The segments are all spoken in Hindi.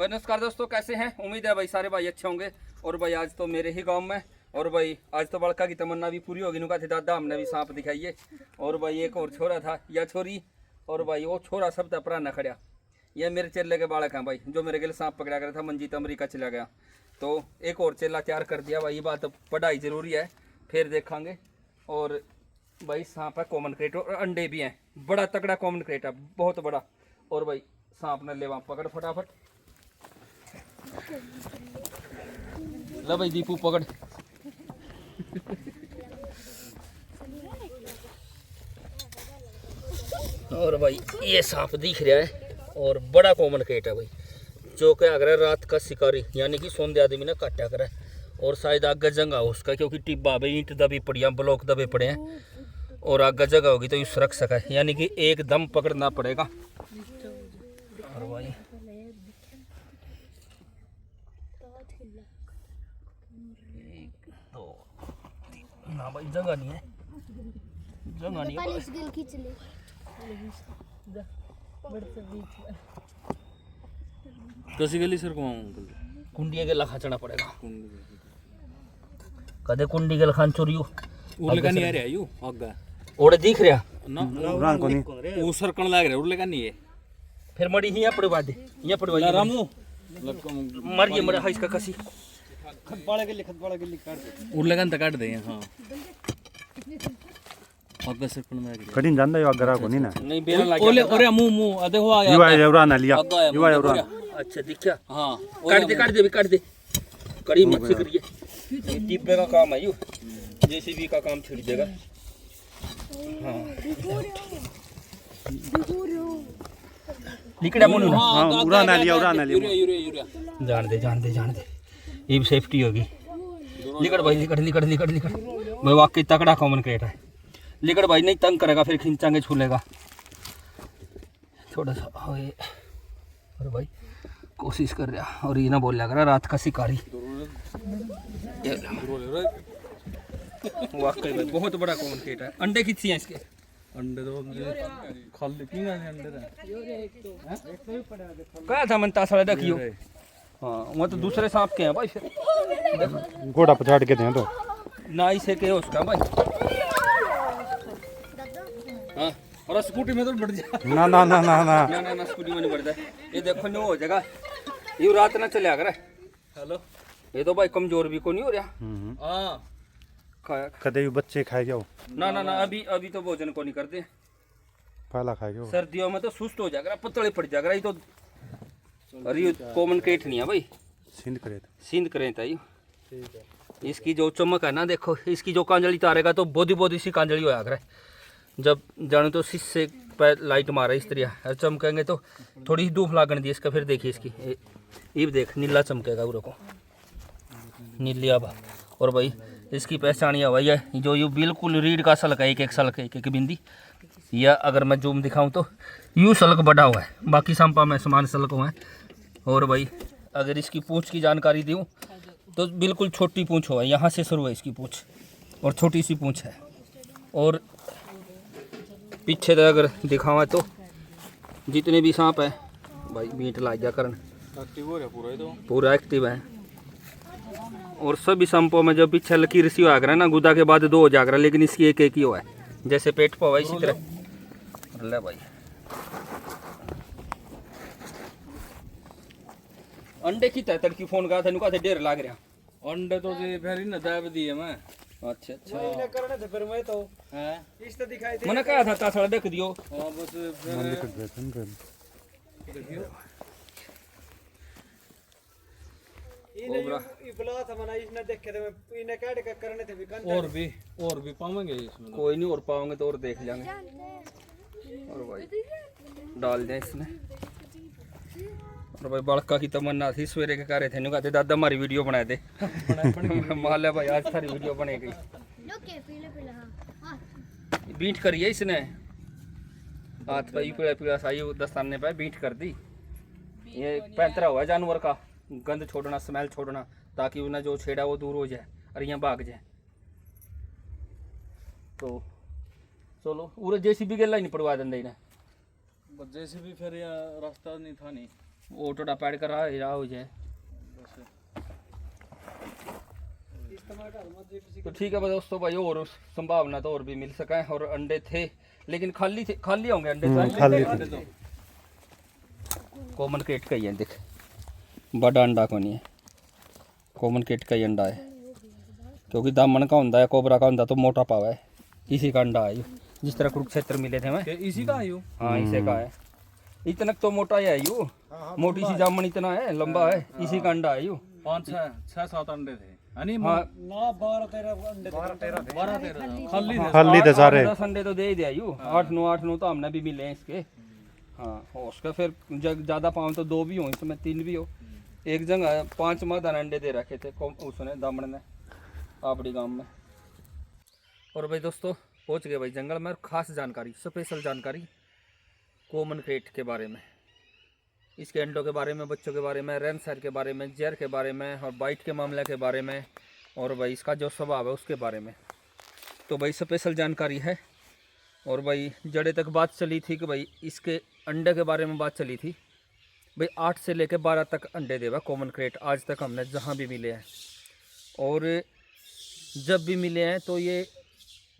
नमस्कार दोस्तों, कैसे हैं? उम्मीद है भाई सारे भाई अच्छे होंगे। और भाई आज तो मेरे ही गांव में, और भाई आज तो बड़का की तमन्ना भी पूरी होगी। नुका थे दादा हमने भी सांप दिखाइए। और भाई एक और छोरा था या छोरी, और भाई वो छोरा सब था पुराना खड़ा। ये मेरे चेले के बालक हैं भाई, जो मेरे गिल सांप पकड़ा गया था। मंजीत अमेरिका चला गया तो एक और चेला तैयार कर दिया भाई। ये बात पढ़ाई जरूरी है, फिर देखांगे। और भाई सांप है कॉमन क्रेट, और अंडे भी हैं। बड़ा तगड़ा कॉमन क्रेट है, बहुत बड़ा। और भाई सांप ने ले वहाँ पकड़ फटाफट। ला भाई दीपू पकड़। और भाई ये सांप दिख रहा है, और बड़ा कॉमन क्रेट है भाई, जो क्या कर रात का शिकारी यानी कि सोंदे आदमी ने काटा करा। और शायद आगे जगह हो उसका, क्योंकि टिब्बा भाई ईंट दबी पड़ी हैं, ब्लॉक दबे पड़े हैं, और आगे जगह होगी तो इस रख सका है, यानी कि एकदम पकड़ना पड़ेगा। और भाई ना भाई जगह नहीं है, जगह नहीं है। कसी गली सर को कुंडी के खाचना पड़ेगा। कदे कुंडी के खान चोरियो उरले का नहीं आ रहा यू आगा ओड़े दिख रहा ना वो सरकण लाग रहा उरले का नहीं है। फिर मड़ी ही यहाँ पड़वा दे, यहाँ पड़वा रामू मरिए मरे हाइस का कसी खतबाड़ा के लिए काट दे उरले का काट दे। हां आगा सरकण में कठिन जानदा यो अगरा को नहीं ना नहीं बेरा लाग ओले ओरे मुंह देखो आ युवा एवरा ना लिया युवा एवरा। अच्छा दिखा। हां काट दे भी काट दे, कड़ी मत से करिए। ये टिब्बे का काम है, यू जेसीबी का काम छोड़ देगा। हां लिकड़ा मुनु हां उड़ा ना लिया यूरिया जान दे ये भी सेफ्टी होगी। लिकड़ भाई लिकड़ भाई वाकई तगड़ा कॉमन क्रेट है। लिकड़ भाई नहीं तंग करेगा, फिर खींचांगे छूलेगा थोड़ा सा। और भाई कोशिश कर रहा, और ये ना बोल लग रहा रात का शिकारी। वाकई भाई बहुत बड़ा कॉमन क्रेट है। अंडे कितने हैं इसके? अंडे तो खाली पीना अंडे क्या था मन तासड़ा रखियो। हाँ वो तो दूसरे सांप के हैं भाई, फिर घोड़ा पछाड़ के दें तो नाई से के उसका भाई। हां और स्कूटी में तो बढ़ जा ना ना ना ना ना ना स्कूटी में नहीं बढ़ता। ये देखो नो हो जाएगा, ये रात ना चले आकर। हेलो ये तो भाई कमजोर भी को नहीं हो रहा। हां खाया कदे बच्चे खाए जाओ ना अभी तो भोजन को नहीं करते। पहला खाए जाओ। सर्दियों में तो सुस्त हो जाएगा, पतले पड़ जाएगा। ये तो अरे कॉमन क्रेट नहीं है भाई, सिंध करें था। ठीक है इसकी जो चमक है ना, देखो इसकी जो कांजली तारेगा तो बोधी सी कांजली होया करे। जब जाने तो सिस से लाइट मारा इस तरह चमकेंगे तो थोड़ी ही धूप लागन दी इसका। फिर देखिए इसकी ये देख नीला चमकेगा उरो को, नीली आभा। और भाई इसकी पहचान यह हुई है, जो यू बिल्कुल रीढ़ का सलक है, एक सलक है, एक बिंदी। या अगर मैं जूम दिखाऊं तो यूँ सलक बढ़ा हुआ है, बाकी संपा में समान सलक हुआ है। और भाई अगर इसकी पूंछ की जानकारी दूँ तो बिल्कुल छोटी पूंछ हुआ है, यहाँ से शुरू है इसकी पूंछ, और छोटी सी पूंछ है। और पीछे तक अगर दिखावा तो जितने भी सांप है भाई मीट ला जा करन एक्टिव हो रहा पूरा, तो पूरा एक्टिव है। और सभी सांपों में जब पीछे लकीर सी हुआ करे ना, गुदा के बाद 2 हो जाकर, लेकिन इसकी एक ही हुआ है, जैसे पेट पर हुआ इसी तरह। ले भाई अंडे की तड़की फोन कहा था, नुका थे ढेर लाग रहा। अंडे तो जे फिर ना दाब दिए मैं। अच्छा मैंने करने थे फिर मैं तो हैं इस तो दिखाई दे मैंने कहा था तासड़ा देख दियो। हां बस फिर देखियो ये बुला था मना इसने देखे थे मैं इन्हें काट के करने थे भी कंटेंट और भी पाएंगे इसमें। कोई नहीं, और पाओगे तो और देख लेंगे। और भाई डाल दें इसमें। और भाई बड़का की तमन्ना थी सवेरे के करे थे, नु कहते दादा हमारी वीडियो बना दे। मान लिया भाई आज सारी वीडियो बनेगी। बीट करिए इसने हाथ पे पीला साई दस्ताने पे बीट कर दी। ये पैंतरा हुआ जानवर का, गंद छोड़ना, स्मेल छोड़ना, ताकि उन्हें जो छेड़ा वो दूर हो जाए और यहाँ भाग जाए। तो चलो उरे जेसीबी के लाइन पड़वा देंगे इन्हें। जेसीबी फिर या रास्ता नहीं था नहीं वो टोटा पैड कर रहा है हो जाए तो ठीक है दोस्तों भाई। और संभावना तो और भी मिल सका है। और अंडे थे लेकिन खाली होंगे अंडे खाली तो कॉमन क्रेट का ही है देख, बड़ा अंडा को नहीं है, कॉमन क्रेट का ही अंडा है। क्योंकि दामन का होता है, कोबरा का होता तो मोटा पावा है, इसी का अंडा है। जिस तरह कुरुक्षेत्र मिले थे मैं इसी का आयु। हाँ इसे का है। इतना तो मोटा ही है यू, मोटी सी जामन इतना है, लंबा है, इसी का अंडा है यू। 5 6 7 अंडे थे यानी हाँ ना 12 13 अंडे 12 13 खाली थे। खाली थे सारे। 10 अंडे तो दे ही दिया यू। 8 9 तो हमने भी मिले हैं इसके। हाँ और उसका फिर जब ज़्यादा पाऊँ तो 2 भी हो, इसमें 3 भी हो। एक जगह 5 मादा अंडे दे रखे थे उसने दामन ने आपड़ी गांव में। और भाई दोस्तों पहुंच गए भाई जंगल में। खास जानकारी, स्पेशल जानकारी कॉमन क्रेट के बारे में, इसके अंडों के बारे में, बच्चों के बारे में, रैन साइड के बारे में, जहर के बारे में और बाइट के मामले के बारे में, और भाई इसका जो स्वभाव है उसके बारे में। तो भाई स्पेशल जानकारी है। और भाई जड़े तक बात चली थी कि भाई इसके अंडे के बारे में बात चली थी। भाई 8 से लेकर 12 तक अंडे देवा कॉमन क्रेट आज तक हमने जहाँ भी मिले हैं। और जब भी मिले हैं तो ये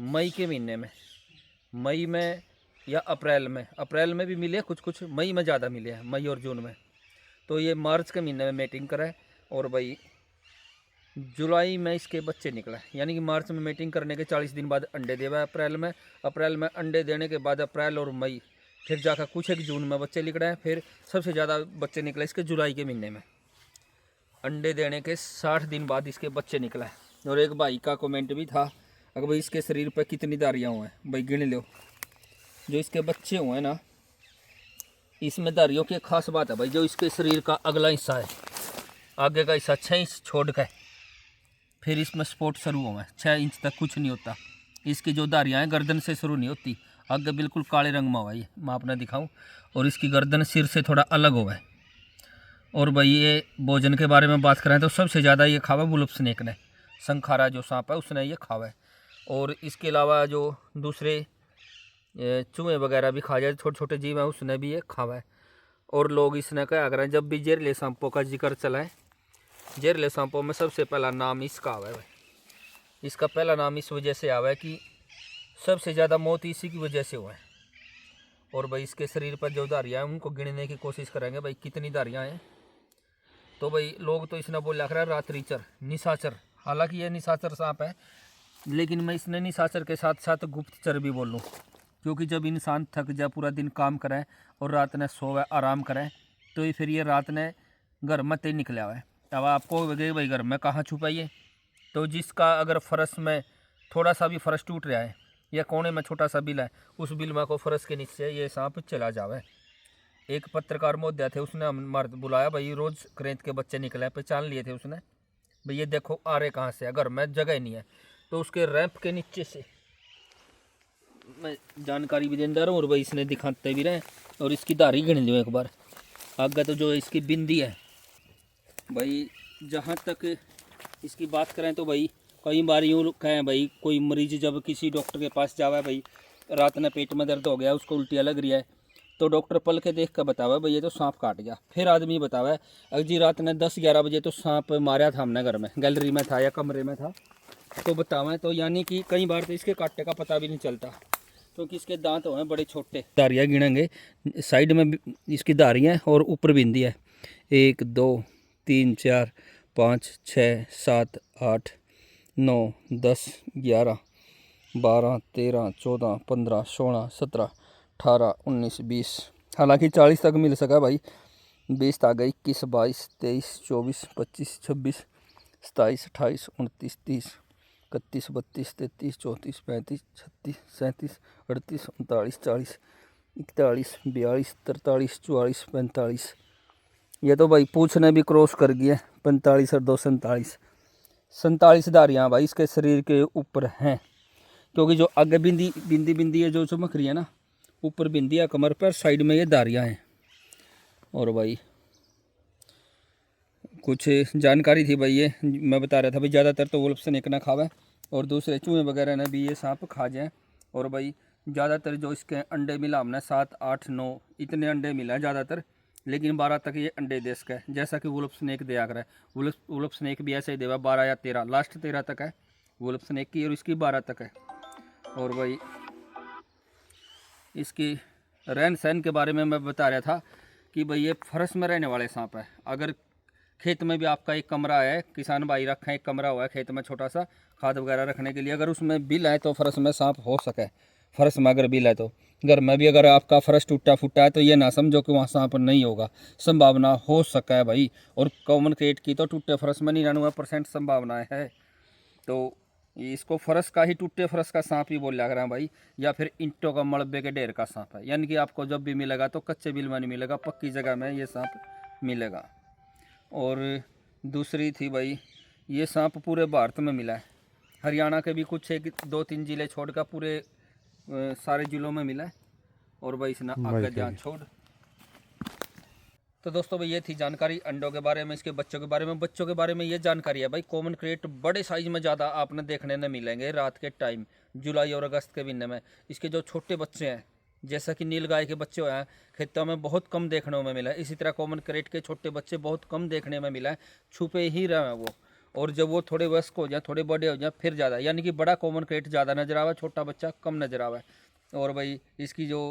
मई के महीने में, मई में या अप्रैल में भी मिले कुछ कुछ, मई में ज़्यादा मिले हैं, मई और जून में। तो ये मार्च के महीने में मेटिंग करा है और भाई जुलाई में इसके बच्चे निकला है। यानी कि मार्च में मीटिंग करने के 40 दिन बाद अंडे देवा है अप्रैल में अंडे देने के बाद अप्रैल और मई, फिर जाकर कुछ एक जून में बच्चे निकले हैं। फिर सबसे ज़्यादा बच्चे निकले इसके जुलाई के महीने में। अंडे देने के 60 दिन बाद इसके बच्चे निकला है। और एक भाई का कमेंट भी था अगर भाई इसके शरीर पर कितनी दारियाँ हुए हैं, भाई गिन लो। जो इसके बच्चे हुए हैं ना, इसमें दारियों की एक खास बात है भाई, जो इसके शरीर का अगला हिस्सा है, आगे का हिस्सा 6 इंच छोड़ कर फिर इसमें स्पॉट शुरू हुआ है। 6 इंच तक कुछ नहीं होता। इसकी जो दारियाँ हैं गर्दन से शुरू नहीं होती, आगे बिल्कुल काले रंग में हुआ है, मैं अपना दिखाऊं। और इसकी गर्दन सिर से थोड़ा अलग हुआ है। और भाई ये भोजन के बारे में बात करें तो सबसे ज़्यादा ये खावा बुलप स्नेक ने, शंखारा जो सांप है उसने ये खावा है। और इसके अलावा जो दूसरे चूहे वगैरह भी खा जाए, छोटे छोटे जीव हैं, उसने भी ये खावा है। और लोग इसने क्या करें, जब भी जहरीले सांपों का जिक्र चला है, जहरीले सांपों में सबसे पहला नाम इसका आवा है भाई। इसका पहला नाम इस वजह से आवा है कि सबसे ज़्यादा मौत इसी की वजह से हुआ है। और भाई इसके शरीर पर जो दारियाँ हैं उनको गिनने की कोशिश करेंगे भाई कितनी दारियाँ हैं। तो भाई लोग तो इसने बोला कर रात्रिचर, निशाचर। हालांकि ये निशाचर सांप है, लेकिन मैं इसने निशाचर के साथ साथ गुप्तचर भी बोल लूँ। क्योंकि जब इंसान थक जाए, पूरा दिन काम करें और रात ने सोवे आराम करें, तो ये फिर ये रात ने घर में ते निकला हुआ है। अब आपको लगे भाई घर में कहाँ छुपाइए, तो जिसका अगर फरस में थोड़ा सा भी फरस टूट रहा है या कोने में छोटा सा बिल है, उस बिल में को फरस के नीचे ये सांप चला जावे। एक पत्रकार महोदय थे, उसने हम मर्द बुलाया भाई, रोज़ क्रेत के बच्चे निकले, पहचान लिए थे उसने भाई, ये देखो आ रहे कहाँ से, अगर मैं जगह नहीं है। तो उसके रैंप के नीचे से मैं जानकारी भी देता रहा हूँ और भाई इसने दिखाते भी रहे। और इसकी दाढ़ी गिन लो एक बार, आगे तो जो इसकी बिंदी है भाई, जहाँ तक इसकी बात करें तो भाई कई बार यूँ कहें भाई, कोई मरीज जब किसी डॉक्टर के पास जावा भाई, रात में पेट में दर्द हो गया, उसको उल्टियाँ लग रही है, तो डॉक्टर पल के देख कर बतावा भाई ये तो सांप काट गया। फिर आदमी बतावा अगर जी रात ने 10-11 बजे तो सांप मारा था हमने, घर में गैलरी में था या कमरे में था, तो बतावा। तो यानी कि कई बार तो इसके काटने का पता भी नहीं चलता, क्योंकि इसके दांत हैं बड़े छोटे। दारियाँ गिनेंगे, साइड में इसकी दारियाँ और ऊपर बिंदी है। 1 2 3 4 5 6 7 8 9 10 11 12 13 14 15 16 17 18 19 20। हालांकि 40 तक मिल सका भाई, 20 तक गई, 21 22 23 24 25 26 27 28 29 30 31 32 33 34 35 36 37 38 39 40 41 42 43 44 45। ये तो भाई पूछने भी क्रॉस कर गया, 45 और 2 47 दारियाँ भाई इसके शरीर के ऊपर हैं। क्योंकि जो आगे बिंदी है जो चमक रही है ना, ऊपर बिंदी है कमर पर, साइड में ये दारियाँ हैं। और भाई कुछ जानकारी थी भाई, ये मैं बता रहा था भाई, ज़्यादातर तो वुल्फ स्नेक ना खावे और दूसरे चूहे वगैरह ने भी ये सांप खा जाए। और भाई ज़्यादातर जो इसके अंडे मिला हमने 7 8 9 इतने अंडे मिला ज़्यादातर। लेकिन 12 तक ये अंडे दे सके, जैसा कि वुल्फ स्नेक दिया कर है। वुल्फ स्नेक भी ऐसे ही देवा 12 या 13, लास्ट 13 तक है वुल्फ स्नेक की, और इसकी 12 तक है। और भाई इसकी रहन सहन के बारे में मैं बता रहा था कि भाई ये फर्श में रहने वाले सांप है। अगर खेत में भी आपका एक कमरा है, किसान भाई रखें एक कमरा हुआ है खेत में छोटा सा खाद वगैरह रखने के लिए, अगर उसमें बिल है तो फर्श में सांप हो सके। फर्श में अगर बिल है तो घर में भी अगर आपका फर्श टूटा फूटा है तो ये ना समझो कि वहाँ सांप नहीं होगा, संभावना हो सका है भाई। और कॉमन क्रेट की तो टूटे फर्श में 99% संभावना है। तो इसको फर्श का ही, टूटे फर्श का सांप ही बोल लग रहा है भाई, या फिर ईंटों का मलबे के ढेर का सांप है। यानी कि आपको जब भी मिलेगा तो कच्चे बिल में नहीं मिलेगा, पक्की जगह में ये सांप मिलेगा। और दूसरी थी भाई, ये सांप पूरे भारत में मिला है। हरियाणा के भी कुछ 1-2-3 ज़िले छोड़कर पूरे सारे ज़िलों में मिला है। और भाई इसने आगे ध्यान छोड़। तो दोस्तों भाई ये थी जानकारी अंडों के बारे में, इसके बच्चों के बारे में। बच्चों के बारे में ये जानकारी है भाई, कॉमन क्रेट बड़े साइज में ज़्यादा आपने देखने न मिलेंगे रात के टाइम, जुलाई और अगस्त के महीने में। इसके जो छोटे बच्चे हैं, जैसा कि नीलगाय के बच्चे हैं, खेतों में बहुत कम देखने में मिला है। इसी तरह कॉमन क्रेट के छोटे बच्चे बहुत कम देखने में मिला है, छुपे ही रहे हैं वो। और जब वो थोड़े वयस्क हो जाए, थोड़े बड़े हो जाए, फिर ज़्यादा, यानी कि बड़ा कॉमन क्रेट ज़्यादा नजर आवा, छोटा बच्चा कम नजर आवा। और भाई इसकी जो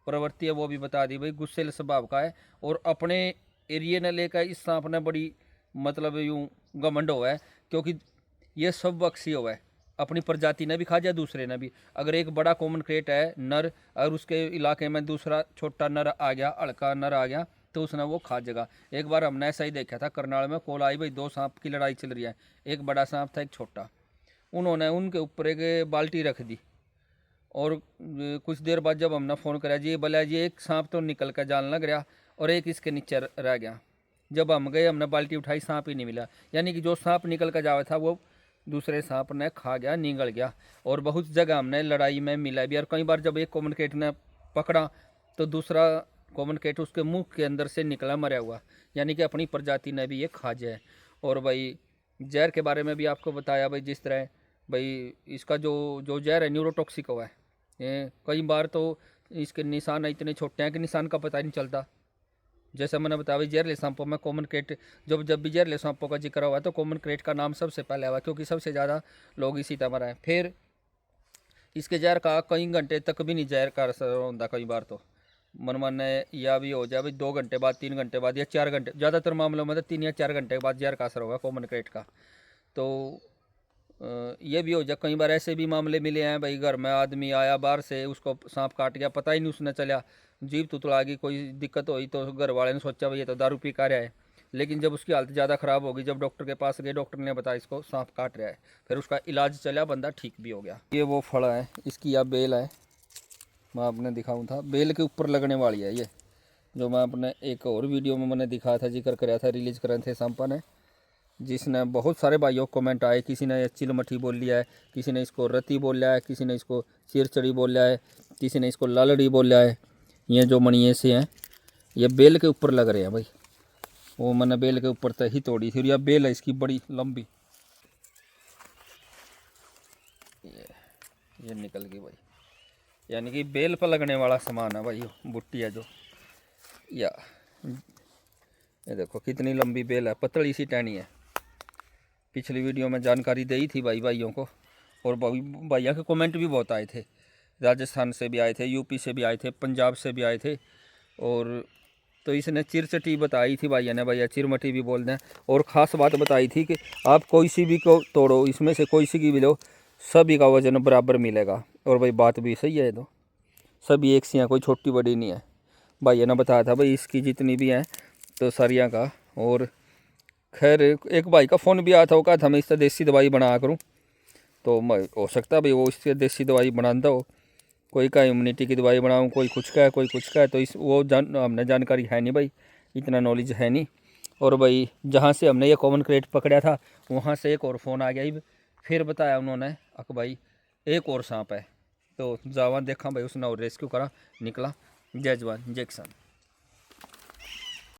प्रवृत्ति है वो भी बता दी भाई, गुस्सेल स्वभाव का है। और अपने एरिए ने लेकर इस सांप ने बड़ी मतलब यूँ घमंड हुआ है, क्योंकि ये सब बख्शी हुआ है, अपनी प्रजाति ने भी खा जाए, दूसरे ने भी। अगर एक बड़ा कॉमन क्रेट है नर, और उसके इलाके में दूसरा छोटा नर आ गया, हल्का नर आ गया, तो उसने वो खा जगह। एक बार हमने ऐसा ही देखा था, करनाल में कॉल आई भाई, 2 सांप की लड़ाई चल रही है, एक बड़ा सांप था एक छोटा। उन्होंने उनके ऊपर एक बाल्टी रख दी, और कुछ देर बाद जब हमने फ़ोन करा जी बोला जी एक सांप तो निकल कर जान लग रहा और एक इसके नीचे रह गया। जब हम गए, हमने बाल्टी उठाई, सांप ही नहीं मिला। यानी कि जो सांप निकल कर जावा था वो दूसरे सांप ने खा गया, निगल गया। और बहुत जगह हमने लड़ाई में मिला भी। और कई बार जब एक कॉमन क्रेट ने पकड़ा तो दूसरा कॉमन क्रेट उसके मुंह के अंदर से निकला मरा हुआ, यानी कि अपनी प्रजाति ने भी ये खा जाए। और भाई जहर के बारे में भी आपको बताया भाई, जिस तरह भाई इसका जो जहर है न्यूरोटॉक्सिक हुआ है। कई बार तो इसके निशान इतने छोटे हैं कि निशान का पता ही नहीं चलता। जैसा मैंने बताया भाई, जहरले सांपों में कॉमन क्रेट, जब भी जहरले सांपों का जिक्र हुआ तो कॉमन क्रेट का नाम सबसे पहले आया, क्योंकि सबसे ज़्यादा लोग इसी तरह मरा है। फिर इसके जहर का कई घंटे तक भी नहीं जहर का असर होता। कई बार तो मन मानने या भी हो जाए भाई 2 घंटे बाद, 3 घंटे बाद या 4 घंटे, ज़्यादातर मामलों में तो 3 या 4 घंटे के बाद जहर का असर होगा कॉमन क्रेट का। तो ये भी हो जाए। कई बार ऐसे भी मामले मिले हैं भाई, घर में आदमी आया बाहर से, उसको सांप काट गया, पता ही नहीं उसने चला, जीभ तुतला गई, कोई दिक्कत हुई तो घर वाले ने सोचा भाई ये तो दारू पी का रहा है। लेकिन जब उसकी हालत ज़्यादा ख़राब होगी, जब डॉक्टर के पास गए, डॉक्टर ने बताया इसको सांप काट रहा है, फिर उसका इलाज चला, बंदा ठीक भी हो गया। ये वो फल है, इसकी यह बेल है, मैं आपने दिखाऊँ था, बेल के ऊपर लगने वाली है ये, जो मैं अपने एक और वीडियो में मैंने दिखाया था, जिक्र कराया था, रिलीज़ करे थे सांपा ने, जिसने बहुत सारे भाइयों को कमेंट आए। किसी ने चिलमठी बोल लिया है, किसी ने इसको रती बोल लिया है, किसी ने इसको चिरचड़ी बोल लिया है, किसी ने इसको लालड़ी बोल लिया है। ये जो मणिये से हैं ये बेल के ऊपर लग रहे हैं भाई, वो मैंने बेल के ऊपर तक ही तोड़ी थी। और यह बेल है इसकी बड़ी लंबी, ये निकल गई भाई, यानी कि बेल पर लगने वाला सामान है भाई, बुट्टी है जो, या ये देखो कितनी लंबी बेल है, पतली सी टहनी है। पिछली वीडियो में जानकारी दी थी भाइयों को, और भैया के कमेंट भी बहुत आए थे, राजस्थान से भी आए थे, यूपी से भी आए थे, पंजाब से भी आए थे। और तो इसने चिरचटी बताई थी भैया ने, भैया चिरमटी भी बोल दें। और ख़ास बात बताई थी कि आप कोई सी भी को तोड़ो, इसमें से कोई सी की भी लो, सभी का वजन बराबर मिलेगा। और भाई बात भी सही है, तो सभी एक सी हैं, कोई छोटी बड़ी नहीं है। भैया ने बताया था भाई इसकी जितनी भी हैं तो सारियाँ का। और खैर एक भाई का फ़ोन भी आया था, वो कहा था मैं इससे देसी दवाई बना करूँ, तो मैं हो सकता है भाई वो इससे देसी दवाई बनाता हो, कोई का इम्यूनिटी की दवाई बनाऊँ, कोई कुछ का है, कोई कुछ का है। तो इस वो हमने जानकारी है नहीं भाई, इतना नॉलेज है नहीं। और भाई जहाँ से हमने ये कॉमन क्रेट पकड़ा था वहाँ से एक और फ़ोन आ गया, फिर बताया उन्होंने अक भाई एक और सांप है। तो जावा देखा भाई, उसने और रेस्क्यू करा, निकला। जय जवान जय किसान।